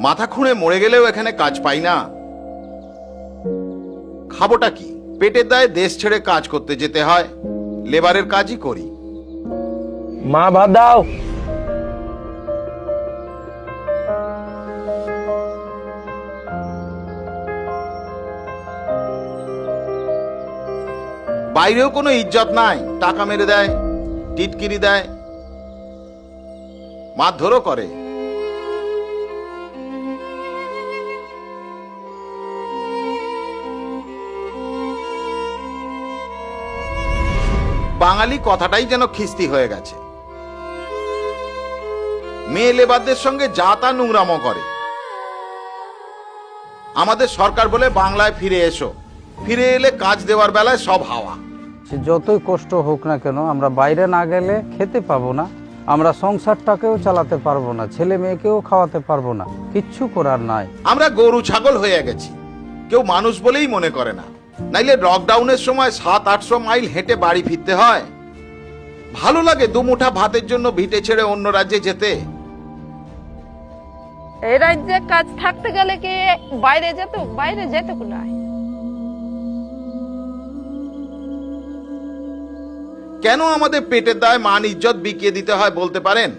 মাথা খুঁড়ে মরে গেলেও এখানে কাজ পাই না। খাবোটা কি? পেটের দায়ে দেশ ছেড়ে কাজ করতে যেতে হয়, লেবারের কাজই করি। মা ভাত দাও। বাইরেও কোনো ইজ্জত নাই, টাকা মেরে দেয়, টিটকিরি দেয়, মারধরও করে। বাঙালি কথাটাই যেন খিস্তি হয়ে গেছে। মেয়ে লেবারদের সঙ্গে যা তা নোংরামো করে। আমাদের সরকার বলে বাংলায় ফিরে এসো, ফিরে এলে কাজ দেওয়ার বেলায় সব হাওয়া। সে যতই কষ্ট হোক না কেন, আমরা বাইরে না গেলে খেতে পাবো না, আমরা সংসারটাকেও চালাতে পারবো না, ছেলে মেয়েকেও খাওয়াতে পারবো না, কিচ্ছু করার নাই। আমরা গরু ছাগল হয়ে গেছি, কেউ মানুষ বলেই মনে করে না। নাইলে লকডাউনের সময় 700-800 মাইল হেঁটে বাড়ি ফিরতে হয়। ভালো লাগে দুমুঠা ভাতের জন্য ভিটে ছেড়ে অন্য রাজ্যে যেতে। এই রাজ্যে কাজ থাকতে গেলে কি বাইরে যেত না। কেন আমাদের পেটের দায়ে মান ইজ্জত বিকিয়ে দিতে হয় বলতে পারেন?